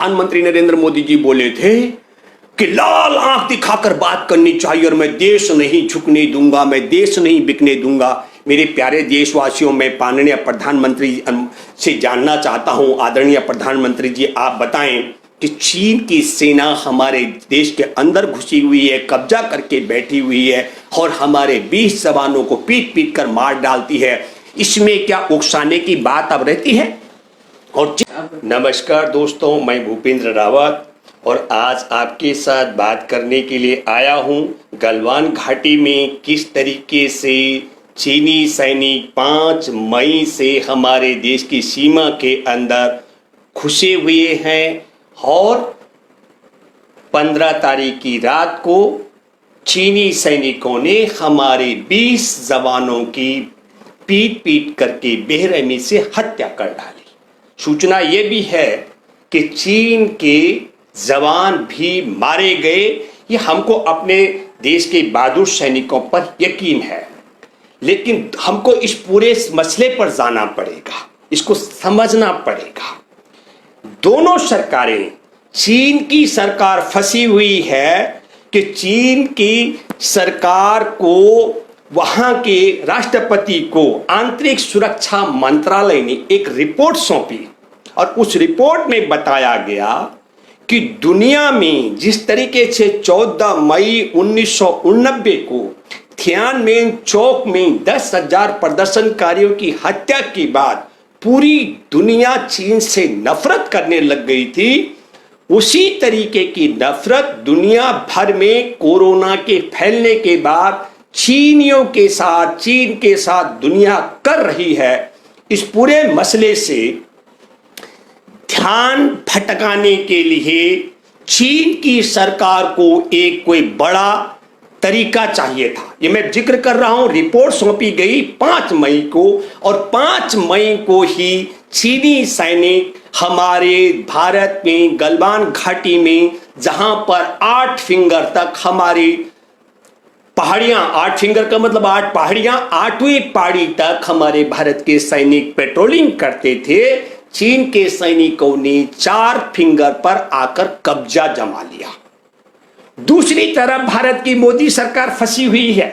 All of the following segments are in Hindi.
प्रधानमंत्री नरेंद्र मोदी जी बोले थे कि लाल आंख दिखाकर बात करनी चाहिए और मैं देश नहीं झुकने दूंगा, मैं देश नहीं बिकने दूंगा। मेरे प्यारे देशवासियों, मैं माननीय प्रधानमंत्री से जानना चाहता हूं, आदरणीय प्रधानमंत्री जी, आप बताएं कि चीन की सेना हमारे देश के अंदर घुसी हुई है, कब्जा करके बैठी हुई है और हमारे 20 जवानों को पीट पीट कर मार डालती है। इसमें क्या उकसाने की बात अब रहती है? और नमस्कार दोस्तों, मैं भूपेंद्र रावत और आज आपके साथ बात करने के लिए आया हूं गलवान घाटी में किस तरीके से चीनी सैनिक 5 मई से हमारे देश की सीमा के अंदर घुसे हुए हैं और 15 तारीख की रात को चीनी सैनिकों ने हमारे 20 जवानों की पीट पीट करके बेरहमी से हत्या कर डाली। सूचना यह भी है कि चीन के जवान भी मारे गए। ये हमको अपने देश के बहादुर सैनिकों पर यकीन है, लेकिन हमको इस पूरे मसले पर जाना पड़ेगा, इसको समझना पड़ेगा। दोनों सरकारें, चीन की सरकार फंसी हुई है कि चीन की सरकार को वहां के राष्ट्रपति को आंतरिक सुरक्षा मंत्रालय ने एक रिपोर्ट सौंपी और उस रिपोर्ट में बताया गया कि दुनिया में जिस तरीके से 14 मई 1989 को थियानमेन चौक में 10,000 प्रदर्शनकारियों की हत्या के बाद पूरी दुनिया चीन से नफरत करने लग गई थी, उसी तरीके की नफरत दुनिया भर में कोरोना के फैलने के बाद चीन के साथ दुनिया कर रही है। इस पूरे मसले से ध्यान भटकाने के लिए चीन की सरकार को एक कोई बड़ा तरीका चाहिए था। ये मैं जिक्र कर रहा हूं, रिपोर्ट सौंपी गई 5 मई को और 5 मई को ही चीनी सैनिक हमारे भारत में गलवान घाटी में, जहां पर 8 फिंगर तक हमारी पहाड़ियां, 8 फिंगर का मतलब 8 पहाड़ियां, 8वीं पहाड़ी तक हमारे भारत के सैनिक पेट्रोलिंग करते थे। चीन के सैनिकों ने 4 फिंगर पर आकर कब्जा जमा लिया। दूसरी तरफ भारत की मोदी सरकार फंसी हुई है।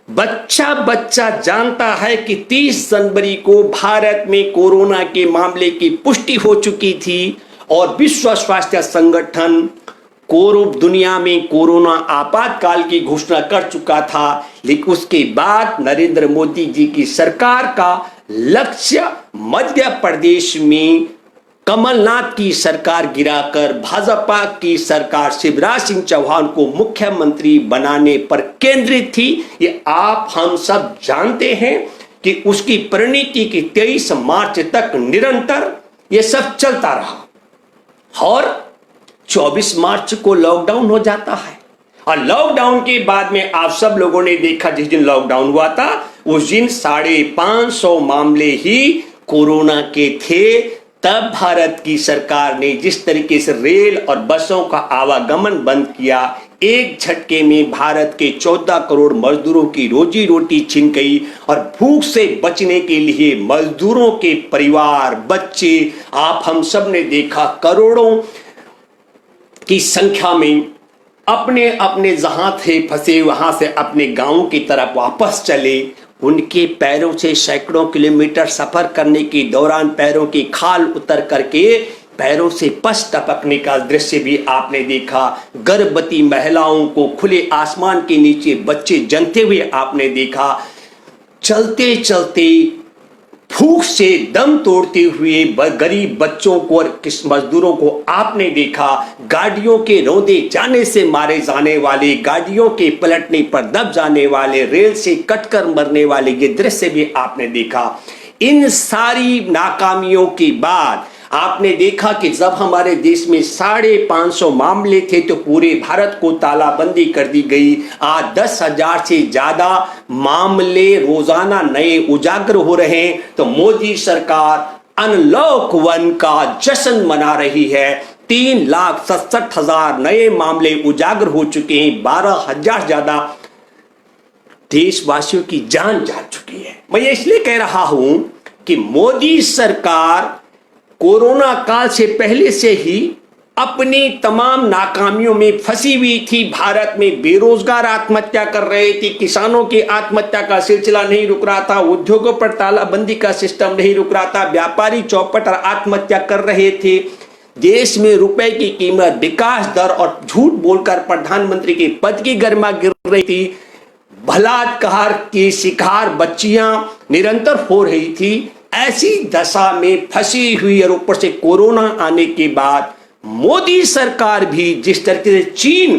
बच्चा बच्चा जानता है कि 30 जनवरी को भारत में कोरोना के मामले की पुष्टि हो चुकी थी और विश्व स्वास्थ्य संगठन दुनिया में कोरोना आपातकाल की घोषणा कर चुका था। लेकिन उसके बाद नरेंद्र मोदी जी की सरकार का लक्ष्य मध्य प्रदेश में कमलनाथ की सरकार गिराकर भाजपा की सरकार शिवराज सिंह चौहान को मुख्यमंत्री बनाने पर केंद्रित थी। ये आप हम सब जानते हैं कि उसकी परिणति की 23 मार्च तक निरंतर ये सब चलता रहा और 24 मार्च को लॉकडाउन हो जाता है और लॉकडाउन के बाद में आप सब लोगों ने देखा, जिस दिन लॉकडाउन हुआ था उस दिन 550 मामले ही कोरोना के थे। तब भारत की सरकार ने जिस तरीके से रेल और बसों का आवागमन बंद किया, एक झटके में भारत के 14 करोड़ मजदूरों की रोजी रोटी छिन गई और भूख से बचने के लिए मजदूरों के परिवार, बच्चे, आप हम सब ने देखा करोड़ों की संख्या में अपने अपने जहां थे फंसे वहां से अपने गांवों की तरफ वापस चले। उनके पैरों से सैकड़ों किलोमीटर सफर करने के दौरान पैरों की खाल उतर करके पैरों से पस टपकने का दृश्य भी आपने देखा। गर्भवती महिलाओं को खुले आसमान के नीचे बच्चे जनते हुए आपने देखा। चलते चलते भूख से दम तोड़ते हुए गरीब बच्चों को और मजदूरों को आपने देखा। गाड़ियों के रौंदे जाने से मारे जाने वाले, गाड़ियों के पलटने पर दब जाने वाले, रेल से कटकर मरने वाले, ये दृश्य भी आपने देखा। इन सारी नाकामियों के बाद आपने देखा कि जब हमारे देश में 550 मामले थे तो पूरे भारत को तालाबंदी कर दी गई। आज 10,000 से ज्यादा मामले रोजाना नए उजागर हो रहे हैं। तो मोदी सरकार अनलॉक 1 का जश्न मना रही है। 3,67,000 नए मामले उजागर हो चुके हैं। 12,000 ज्यादा देशवासियों की जान जा चुकी है। मैं ये इसलिए कह रहा हूं कि मोदी सरकार कोरोना काल से पहले से ही अपनी तमाम नाकामियों में फंसी हुई थी। भारत में बेरोजगार आत्महत्या कर रहे थे, किसानों की आत्महत्या का सिलसिला नहीं रुक रहा था, उद्योगों पर तालाबंदी का सिस्टम नहीं रुक रहा था, व्यापारी चौपट और आत्महत्या कर रहे थे, देश में रुपए की कीमत, विकास दर और झूठ बोलकर प्रधानमंत्री के पद की गरिमा गिर रही थी, बलात्कार की शिकार बच्चियां निरंतर हो रही थी। ऐसी दशा में फंसी हुई और ऊपर से कोरोना आने के बाद मोदी सरकार भी जिस तरीके से चीन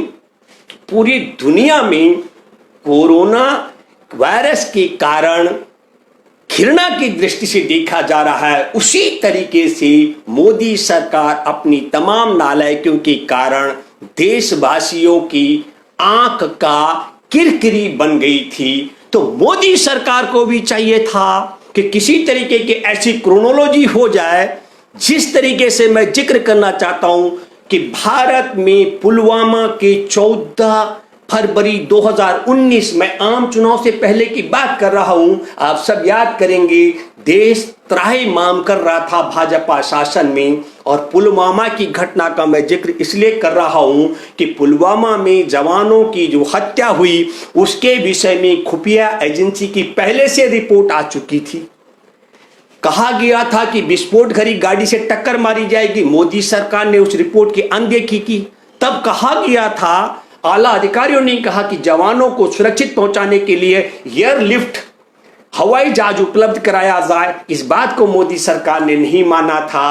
पूरी दुनिया में कोरोना वायरस के कारण घृणा की दृष्टि से देखा जा रहा है, उसी तरीके से मोदी सरकार अपनी तमाम नालायकियों के कारण देशवासियों की आंख का किरकिरी बन गई थी। तो मोदी सरकार को भी चाहिए था कि किसी तरीके की ऐसी क्रोनोलॉजी हो जाए, जिस तरीके से मैं जिक्र करना चाहता हूं कि भारत में पुलवामा के 14 फरवरी 2019 में आम चुनाव से पहले की बात कर रहा हूं, आप सब याद करेंगे, देश त्राहिमाम कर रहा था भाजपा शासन में। और पुलवामा की घटना का मैं जिक्र इसलिए कर रहा हूं कि पुलवामा में जवानों की जो हत्या हुई उसके विषय में खुफिया एजेंसी की पहले से रिपोर्ट आ चुकी थी। कहा गया था कि विस्फोट भरी गाड़ी से टक्कर मारी जाएगी, मोदी सरकार ने उस रिपोर्ट की अनदेखी की। तब कहा गया था, आला अधिकारियों ने कहा कि जवानों को सुरक्षित पहुंचाने के लिए एयरलिफ्ट हवाई जहाज उपलब्ध कराया जाए। इस बात को मोदी सरकार ने नहीं माना था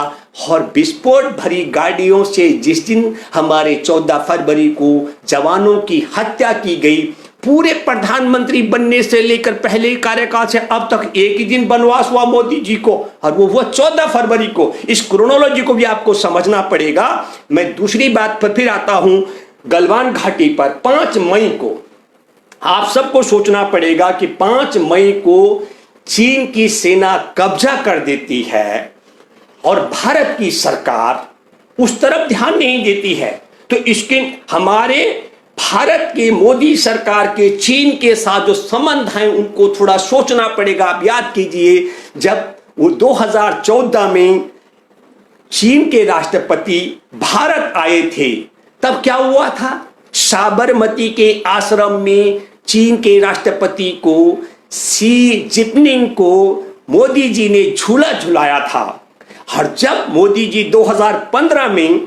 और विस्फोट भरी गाड़ियों से जिस दिन हमारे 14 फरवरी को जवानों की हत्या की गई, पूरे प्रधानमंत्री बनने से लेकर पहले कार्यकाल से अब तक एक ही दिन वनवास हुआ मोदी जी को, और वो 14 फरवरी को। इस क्रोनोलॉजी को भी आपको समझना पड़ेगा। मैं दूसरी बात पर फिर आता हूं, गलवान घाटी पर 5 मई को आप सबको सोचना पड़ेगा कि 5 मई को चीन की सेना कब्जा कर देती है और भारत की सरकार उस तरफ ध्यान नहीं देती है। तो इसके हमारे भारत के मोदी सरकार के चीन के साथ जो संबंध हैं उनको थोड़ा सोचना पड़ेगा। आप याद कीजिए, जब वो 2014 में चीन के राष्ट्रपति भारत आए थे, तब क्या हुआ था? साबरमती के आश्रम में चीन के राष्ट्रपति को शी जिनपिंग को मोदी जी ने झूला झुलाया था। और जब मोदी जी 2015 में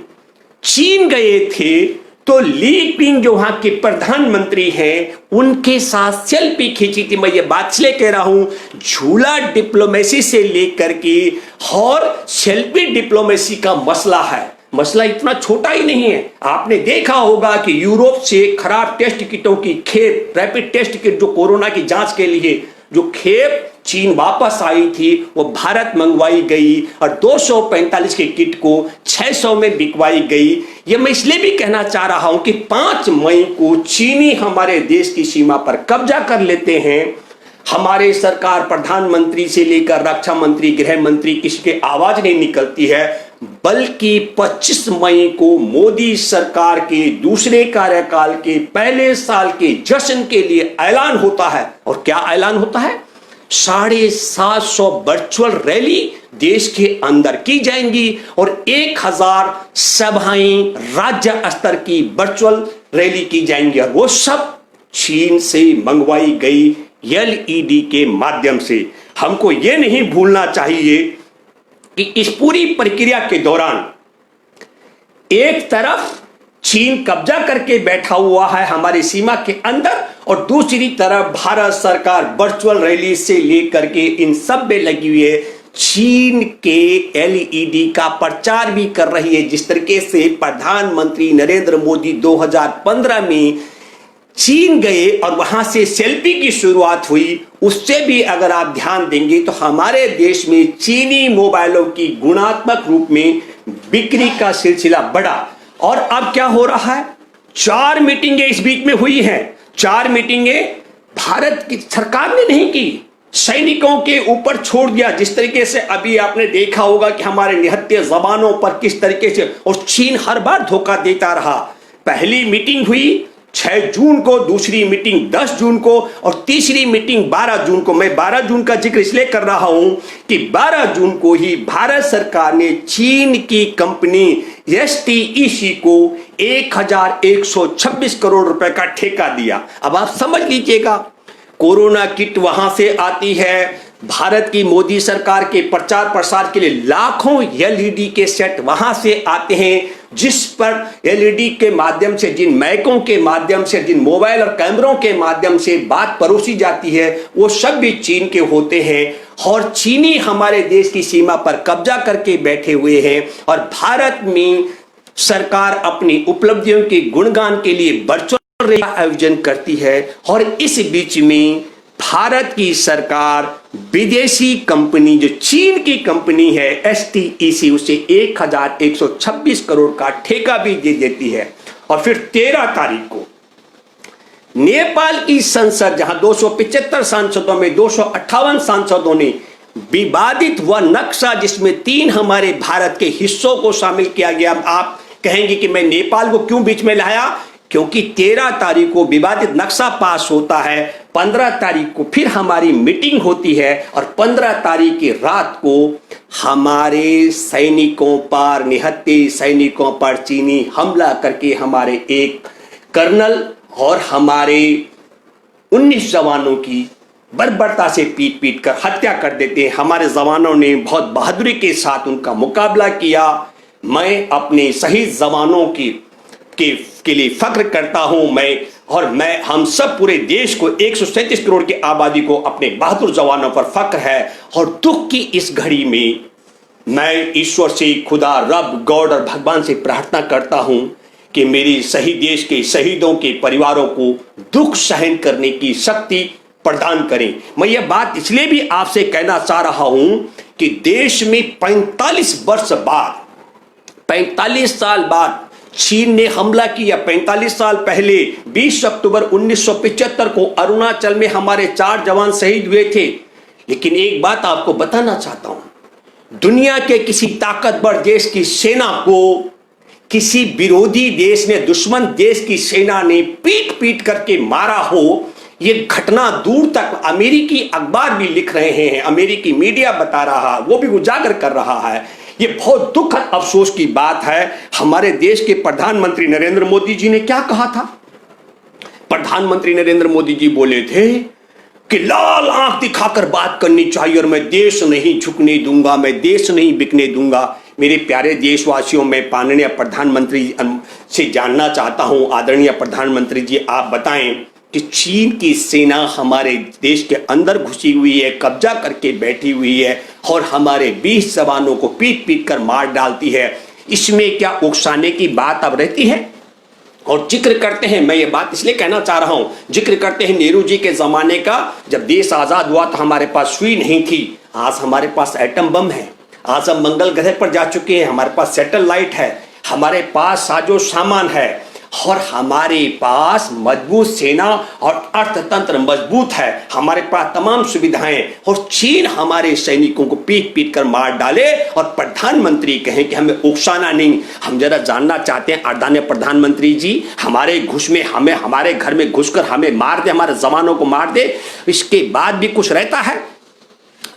चीन गए थे तो ली पिंग जो वहां के प्रधानमंत्री हैं उनके साथ सेल्फी खींची थी। मैं ये बात इसलिए कह रहा हूं, झूला डिप्लोमेसी से लेकर के और सेल्फी डिप्लोमेसी का मसला है। मसला इतना छोटा ही नहीं है। आपने देखा होगा कि यूरोप से खराब टेस्ट किटों की खेप, रैपिड टेस्ट किट जो कोरोना की जांच के लिए जो खेप चीन वापस आई थी, वो भारत मंगवाई गई और 245 के किट को 600 में बिकवाई गई। ये मैं इसलिए भी कहना चाह रहा हूं कि 5 मई को चीनी हमारे देश की सीमा पर कब्जा कर लेते हैं। हमारे सरकार प्रधानमंत्री से लेकर रक्षा मंत्री, गृह मंत्री, किसी की आवाज नहीं निकलती है, बल्कि 25 मई को मोदी सरकार के दूसरे कार्यकाल के पहले साल के जश्न के लिए ऐलान होता है। और क्या ऐलान होता है? 750 वर्चुअल रैली देश के अंदर की जाएंगी और 1000 सभाएं राज्य स्तर की वर्चुअल रैली की जाएंगी, और वो सब चीन से मंगवाई गई LED के माध्यम से। हमको ये नहीं भूलना चाहिए कि इस पूरी प्रक्रिया के दौरान एक तरफ चीन कब्जा करके बैठा हुआ है हमारी सीमा के अंदर, और दूसरी तरफ भारत सरकार वर्चुअल रैली से लेकर के इन सब में लगी हुई है। चीन के LED का प्रचार भी कर रही है। जिस तरीके से प्रधानमंत्री नरेंद्र मोदी 2015 में चीन गए और वहां से सेल्फी की शुरुआत हुई, उससे भी अगर आप ध्यान देंगे तो हमारे देश में चीनी मोबाइलों की गुणात्मक रूप में बिक्री का सिलसिला बढ़ा। और अब क्या हो रहा है? 4 मीटिंगें इस बीच में हुई हैं। 4 मीटिंगें भारत की सरकार ने नहीं की, सैनिकों के ऊपर छोड़ दिया। जिस तरीके से अभी आपने देखा होगा कि हमारे निहत्थे जबानों पर किस तरीके से, और चीन हर बार धोखा देता रहा। पहली मीटिंग हुई 6 जून को, दूसरी मीटिंग 10 जून को और तीसरी मीटिंग 12 जून को। मैं 12 जून का जिक्र इसलिए कर रहा हूं कि 12 जून को ही भारत सरकार ने चीन की कंपनी STEC को 1126 करोड़ रुपए का ठेका दिया। अब आप समझ लीजिएगा, कोरोना किट वहां से आती है, भारत की मोदी सरकार के प्रचार प्रसार के लिए लाखों LED के सेट वहां से आते हैं, जिस पर LED के माध्यम से, जिन मैकों के माध्यम से, जिन मोबाइल और कैमरों के माध्यम से बात परोसी जाती है, वो सब भी चीन के होते हैं। और चीनी हमारे देश की सीमा पर कब्जा करके बैठे हुए हैं और भारत में सरकार अपनी उपलब्धियों के गुणगान के लिए वर्चुअल रैली का आयोजन करती है। और इस बीच में भारत की सरकार विदेशी कंपनी, जो चीन की कंपनी है STEC, उसे 1126 करोड़ का ठेका भी दे देती है। और फिर 13 तारीख को नेपाल की संसद, जहां 275 सांसदों में 258 सांसदों ने विवादित वह नक्शा, जिसमें 3 हमारे भारत के हिस्सों को शामिल किया गया। आप कहेंगे कि मैं नेपाल को क्यों बीच में लाया? क्योंकि 13 तारीख को विवादित नक्शा पास होता है, 15 तारीख को फिर हमारी मीटिंग होती है और 15 तारीख की रात को हमारे सैनिकों पर, निहत्थे सैनिकों पर चीनी हमला करके हमारे एक कर्नल और हमारे 19 जवानों की बर्बरता से पीट पीट कर हत्या कर देते हैं। हमारे जवानों ने बहुत बहादुरी के साथ उनका मुकाबला किया। मैं अपने शहीद जवानों के लिए फख्र करता हूं। मैं हम सब पूरे देश को, 137 करोड़ की आबादी को अपने बहादुर जवानों पर फख्र है। और दुख की इस घड़ी में मैं ईश्वर से, खुदा, रब, गॉड और भगवान से प्रार्थना करता हूं कि मेरी सही देश के शहीदों के परिवारों को दुख सहन करने की शक्ति प्रदान करें। मैं यह बात इसलिए भी आपसे कहना चाह रहा हूं कि देश में 45 वर्ष बाद, 45 साल बाद चीन ने हमला किया। 45 साल पहले 20 अक्टूबर 1975 को अरुणाचल में हमारे 4 जवान शहीद हुए थे। लेकिन एक बात आपको बताना चाहता हूं, दुनिया के किसी ताकतवर देश की सेना को किसी विरोधी देश ने, दुश्मन देश की सेना ने पीट पीट करके मारा हो, ये घटना दूर तक अमेरिकी अखबार भी लिख रहे हैं, अमेरिकी मीडिया बता रहा, वो भी उजागर कर रहा है। ये बहुत दुखद अफसोस की बात है। हमारे देश के प्रधानमंत्री नरेंद्र मोदी जी ने क्या कहा था? प्रधानमंत्री नरेंद्र मोदी जी बोले थे कि लाल आंख दिखाकर बात करनी चाहिए और मैं देश नहीं झुकने दूंगा, मैं देश नहीं बिकने दूंगा। मेरे प्यारे देशवासियों, मैं माननीय प्रधानमंत्री से जानना चाहता हूं, आदरणीय प्रधानमंत्री जी, आप बताएं कि चीन की सेना हमारे देश के अंदर घुसी हुई है, कब्जा करके बैठी हुई है और हमारे 20 जवानों को पीट पीट कर मार डालती है। इसमें क्या उकसाने की बात अब रहती है? और जिक्र करते हैं, मैं ये बात इसलिए कहना चाह रहा हूं, जिक्र करते हैं नेहरू जी के जमाने का, जब देश आजाद हुआ तो हमारे पास सुई नहीं थी। आज हमारे पास एटम बम है, आज हम मंगल ग्रह पर जा चुके हैं, हमारे पास सैटेलाइट है, हमारे पास साजो सामान है और हमारे पास मजबूत सेना और अर्थतंत्र मजबूत है, हमारे पास तमाम सुविधाएं। और चीन हमारे सैनिकों को पीट पीट कर मार डाले और प्रधानमंत्री कहें कि हमें उकसाना नहीं। हम जरा जानना चाहते हैं, आदरणीय प्रधानमंत्री जी, हमारे हमारे घर में घुसकर हमें मार दे, हमारे जवानों को मार दे, इसके बाद भी कुछ रहता है?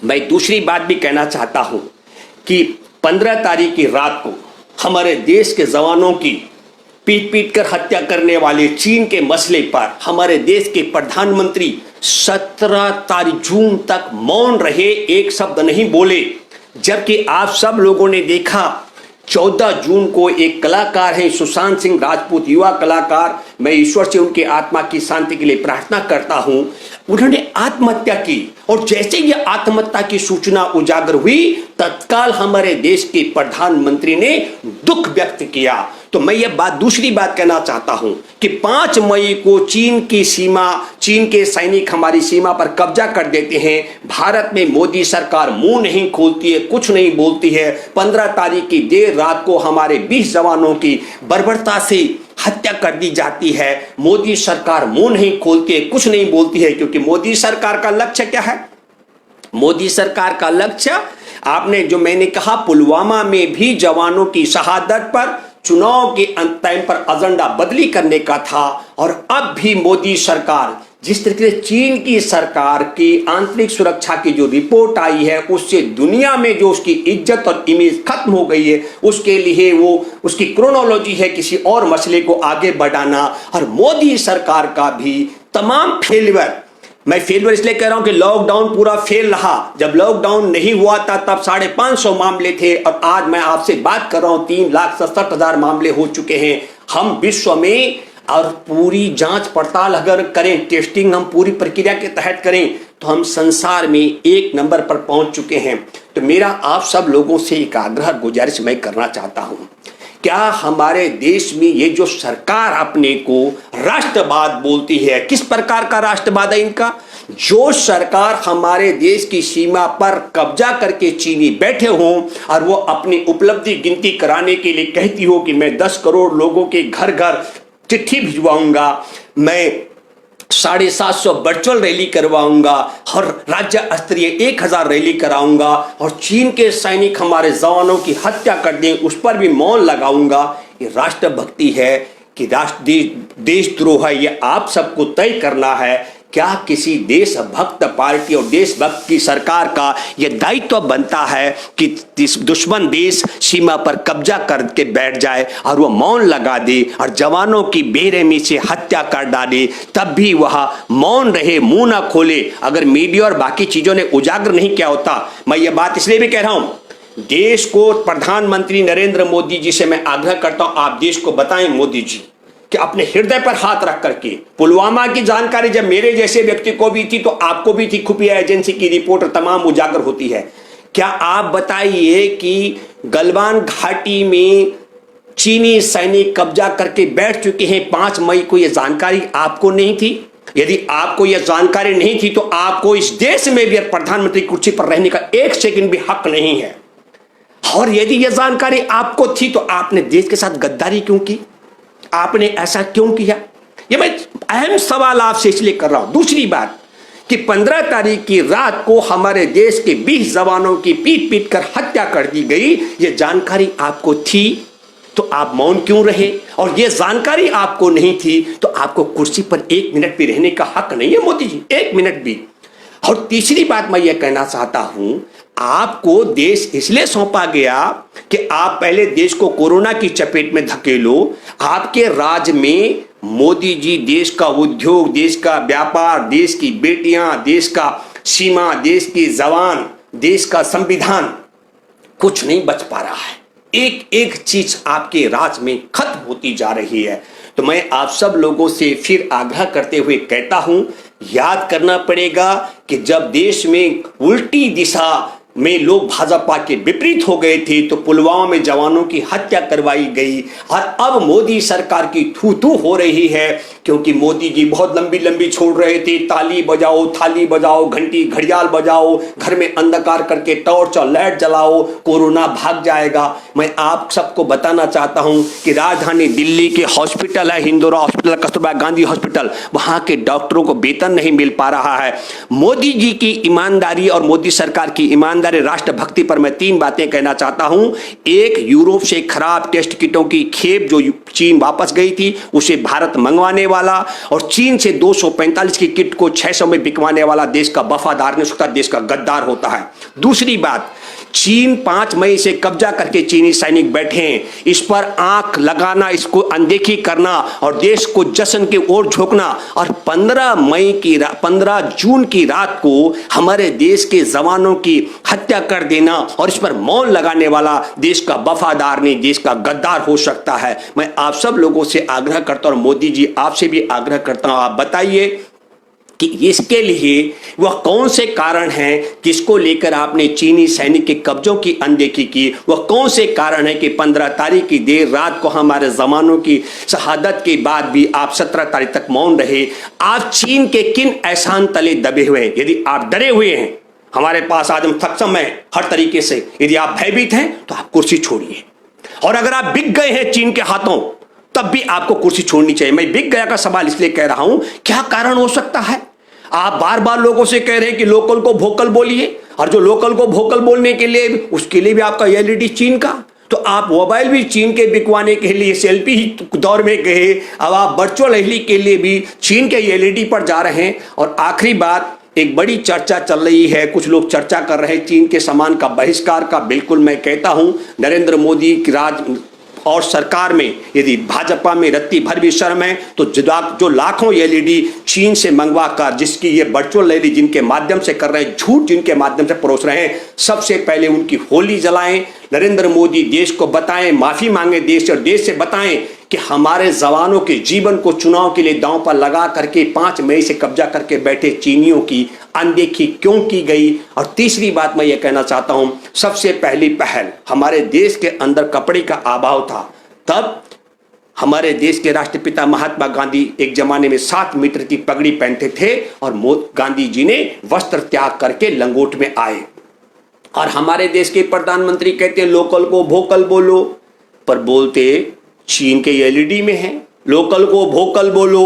मैं दूसरी बात भी कहना चाहता हूं कि 15 तारीख की रात को हमारे देश के जवानों की पीट पीट कर हत्या करने वाले चीन के मसले पर हमारे देश के प्रधानमंत्री 17 जून तक मौन रहे, एक शब्द नहीं बोले। जबकि आप सब लोगों ने देखा 14 जून को एक कलाकार है सुशांत सिंह राजपूत, युवा कलाकार, मैं ईश्वर से उनकी आत्मा की शांति के लिए प्रार्थना करता हूं, उन्होंने आत्महत्या की। और जैसे ही आत्महत्या की सूचना उजागर हुई, तत्काल हमारे देश के प्रधानमंत्री ने दुख व्यक्त किया। तो मैं यह दूसरी बात कहना चाहता हूं कि 5 मई को चीन के सैनिक हमारी सीमा पर कब्जा कर देते हैं। भारत में मोदी सरकार मुंह नहीं खोलती है, कुछ नहीं बोलती है। 15 तारीख की देर रात को हमारे 20 जवानों की बर्बरता से हत्या कर दी जाती है। मोदी सरकार मुंह नहीं खोलती है, कुछ नहीं बोलती है, क्योंकि मोदी सरकार का लक्ष्य क्या है? मोदी सरकार का लक्ष्य, आपने जो मैंने कहा, पुलवामा में भी जवानों की शहादत पर चुनाव के टाइम पर एजेंडा बदली करने का था। और अब भी मोदी सरकार जिस तरीके से चीन की सरकार की आंतरिक सुरक्षा की जो रिपोर्ट आई है उससे दुनिया में जो उसकी इज्जत और इमेज खत्म हो गई है, उसके लिए वो उसकी क्रोनोलॉजी है किसी और मसले को आगे बढ़ाना। और मोदी सरकार का भी तमाम फेलियर, मैं फेलियर इसलिए कह रहा हूं कि लॉकडाउन पूरा फेल रहा। जब लॉकडाउन नहीं हुआ था तब 550 मामले थे और आज मैं आपसे बात कर रहा हूं 3,67,000 मामले हो चुके हैं। हम विश्व में और पूरी जांच पड़ताल अगर करें, टेस्टिंग हम पूरी प्रक्रिया के तहत करें तो हम संसार में 1 नंबर पर पहुंच चुके हैं। तो मेरा आप सब लोगों से एक आग्रह गुजारिश मैं करना चाहता हूं, क्या हमारे देश में ये जो सरकार अपने को राष्ट्रवाद बोलती है, किस प्रकार का राष्ट्रवाद है इनका? जो सरकार हमारे देश की सीमा पर कब्जा करके चीनी बैठे हों और वो अपनी उपलब्धि गिनती कराने के लिए कहती हो कि मैं 10 करोड़ लोगों के घर घर चिट्ठी भिजवाऊंगा, मैं 750 वर्चुअल रैली करवाऊंगा और राज्य स्तरीय 1000 रैली कराऊंगा और चीन के सैनिक हमारे जवानों की हत्या कर दें उस पर भी मौन लगाऊंगा, ये राष्ट्रभक्ति है कि देशद्रोह है? ये आप सबको तय करना है। क्या किसी देशभक्त पार्टी और देशभक्त की सरकार का यह दायित्व बनता है कि दुश्मन देश सीमा पर कब्जा करके बैठ जाए और वह मौन लगा दे और जवानों की बेरहमी से हत्या कर डाले, तब भी वह मौन रहे, मुंह ना खोले? अगर मीडिया और बाकी चीजों ने उजागर नहीं किया होता, मैं ये बात इसलिए भी कह रहा हूं, देश को प्रधानमंत्री नरेंद्र मोदी जी से मैं आग्रह करता हूं, आप देश को बताएं मोदी जी कि अपने हृदय पर हाथ रख करके पुलवामा की जानकारी जब मेरे जैसे व्यक्ति को भी थी तो आपको भी थी, खुफिया एजेंसी की रिपोर्ट तमाम उजागर होती है। क्या आप बताइए कि गलवान घाटी में चीनी सैनिक कब्जा करके बैठ चुके हैं 5 मई को, यह जानकारी आपको नहीं थी? यदि आपको यह जानकारी नहीं थी तो आपको इस देश में भी प्रधानमंत्री कुर्सी पर रहने का 1 सेकंड भी हक नहीं है। और यदि यह जानकारी आपको थी तो आपने देश के साथ गद्दारी क्यों की? आपने ऐसा क्यों किया? ये मैं अहम सवाल आपसे इसलिए कर रहा हूं। दूसरी बात कि 15 तारीख की रात को हमारे देश के 20 जवानों की पीट पीट कर हत्या कर दी गई, ये जानकारी आपको थी तो आप मौन क्यों रहे? और ये जानकारी आपको नहीं थी तो आपको कुर्सी पर 1 मिनट भी रहने का हक नहीं है मोदी जी, 1 मिनट भी। और तीसरी बात मैं ये कहना चाहता हूं, आपको देश इसलिए सौंपा गया कि आप पहले देश को कोरोना की चपेट में धकेलो। आपके राज में मोदी जी देश का उद्योग, देश का व्यापार, देश की बेटियां, देश का सीमा, देश की जवान, देश का संविधान, कुछ नहीं बच पा रहा है। एक एक चीज आपके राज में खत्म होती जा रही है। तो मैं आप सब लोगों से फिर आग्रह करते हुए कहता हूं, याद करना पड़ेगा कि जब देश में उल्टी दिशा में लोग भाजपा के विपरीत हो गए थे तो पुलवामा में जवानों की हत्या करवाई गई। और अब मोदी सरकार की थू थू हो रही है क्योंकि मोदी जी बहुत लंबी लंबी छोड़ रहे थे, ताली बजाओ, थाली बजाओ, घंटी घड़ियाल बजाओ, घर में अंधकार करके टॉर्च और लाइट जलाओ, कोरोना भाग जाएगा। मैं आप सबको बताना चाहता हूं कि राजधानी दिल्ली के हॉस्पिटल है, हिंदोरा हॉस्पिटल, कस्तूरबा गांधी हॉस्पिटल, वहां के डॉक्टरों को वेतन नहीं मिल पा रहा है। मोदी जी की ईमानदारी और मोदी सरकार की ईमानदारी, राष्ट्रभक्ति पर मैं 3 बातें कहना चाहता हूं। एक, यूरोप से खराब टेस्ट किटों की खेप जो चीन वापस गई थी उसे भारत मंगवाने वाला, और चीन से 245 की किट को 600 में बिकवाने वाला देश का वफादार नहीं सकता, देश का गद्दार होता है। दूसरी बात, चीन 5 मई से कब्जा करके चीनी सैनिक बैठे हैं, इस पर आंख लगाना, इसको अनदेखी करना और देश को जश्न की ओर झोंकना, और 15 जून की रात को हमारे देश के जवानों की हत्या कर देना और इस पर मौन लगाने वाला देश का वफादार नहीं, देश का गद्दार हो सकता है। मैं आप सब लोगों से आग्रह करता हूं, मोदी जी आपसे भी आग्रह करता हूं, आप बताइए कि इसके लिए वह कौन से कारण हैं जिसको लेकर आपने चीनी सैनिक के कब्जों की अनदेखी की? वह कौन से कारण है कि 15 तारीख की देर रात को हमारे जवानों की शहादत के बाद भी आप 17 तारीख तक मौन रहे? आप चीन के किन एहसान तले दबे हुए हैं? यदि आप डरे हुए हैं, हमारे पास आज हम सक्षम है हर तरीके से, यदि आप भयभीत हैं तो आप कुर्सी छोड़िए। और अगर आप बिक गए हैं चीन के हाथों तब भी आपको कुर्सी छोड़नी चाहिए। मैं बिक गया का सवाल इसलिए कह रहा हूं, क्या कारण हो सकता है? आप बार बार लोगों से कह रहे हैं कि लोकल को वोकल बोलिए, और जो लोकल को वोकल बोलने के लिए उसके लिए भी आपका एलईडी चीन का, तो आप मोबाइल भी चीन के बिकवाने के लिए सेल्फी दौर में गए, अब आप वर्चुअल रैली के लिए भी चीन के एलईडी पर जा रहे हैं। और आखिरी बात, एक बड़ी चर्चा चल रही है, कुछ लोग चर्चा कर रहे हैं चीन के सामान का बहिष्कार का। बिल्कुल मैं कहता हूं, नरेंद्र मोदी की राज और सरकार में यदि भाजपा में रत्ती भर भी शर्म है तो जो लाखों एलईडी चीन से मंगवा कर, जिसकी ये वर्चुअल रैली जिनके माध्यम से कर रहे हैं, झूठ जिनके माध्यम से परोस रहे हैं, सबसे पहले उनकी होली जलाएं। नरेंद्र मोदी देश को बताएं, माफी मांगे देश और देश से बताएं कि हमारे जवानों के जीवन को चुनाव के लिए दांव पर लगा करके 5 मई से कब्जा करके बैठे चीनियों की अनदेखी क्यों की गई। और तीसरी बात मैं ये कहना चाहता हूं, सबसे पहली पहल हमारे देश के अंदर कपड़े का अभाव था, तब हमारे देश के राष्ट्रपिता महात्मा गांधी एक जमाने में 7 मीटर की पगड़ी पहनते थे और गांधी जी ने वस्त्र त्याग करके लंगोट में आए। और हमारे देश के प्रधानमंत्री कहते हैं लोकल को वोकल बोलो, पर बोलते चीन के एलईडी में है। लोकल को वोकल बोलो,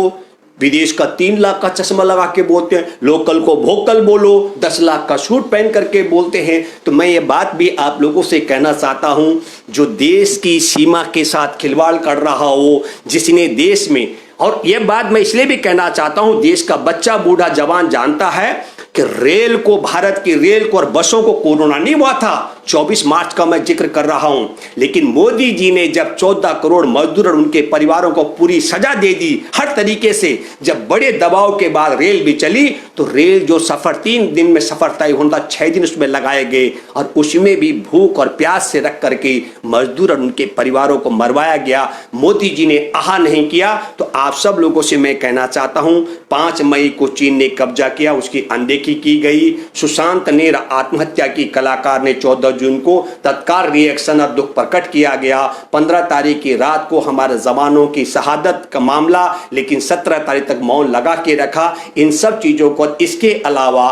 विदेश का 3 लाख का चश्मा लगा के बोलते हैं। लोकल को वोकल बोलो, 10 लाख का सूट पहन करके बोलते हैं। तो मैं ये बात भी आप लोगों से कहना चाहता हूं, जो देश की सीमा के साथ खिलवाड़ कर रहा हो, जिसने देश में, और यह बात मैं इसलिए भी कहना चाहता हूं, देश का बच्चा बूढ़ा जवान जानता है कि रेल को, भारत की रेल को और बसों को कोरोना नहीं हुआ था। 24 मार्च का मैं जिक्र कर रहा हूं, लेकिन मोदी जी ने जब 14 करोड़ मजदूर और उनके परिवारों को पूरी सजा दे दी हर तरीके से, जब बड़े दबाव के बाद रेल भी चली, तो रेल जो सफर 3 दिन में सफर तय होता 6 दिन उसमें लगाए गए, और उसमें भी भूख और प्यास से रख करके मजदूर और उनके परिवारों को मरवाया गया। मोदी जी ने आहा नहीं किया। तो आप सब लोगों से मैं कहना चाहता हूं, 5 मई को चीन ने कब्जा किया, उसकी अनदेखी की गई। सुशांत ने आत्महत्या की, कलाकार ने 14 जून को तत्काल रिएक्शन और दुख प्रकट किया गया। 15 तारीख की रात को हमारे जवानों की शहादत का मामला, लेकिन 17 तारीख तक मौन लगा के रखा। इन सब चीजों को, इसके अलावा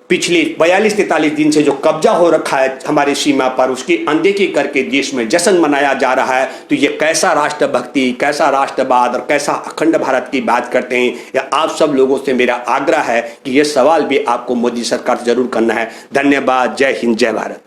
पिछले 42-43 दिन से जो कब्जा हो रखा है हमारी सीमा पर, उसकी अनदेखी करके देश में जश्न मनाया जा रहा है। तो ये कैसा राष्ट्रभक्ति, कैसा राष्ट्रवाद और कैसा अखंड भारत की बात करते हैं। या आप सब लोगों से मेरा आग्रह है कि ये सवाल भी आपको मोदी सरकार से जरूर करना है। धन्यवाद। जय हिंद, जय भारत।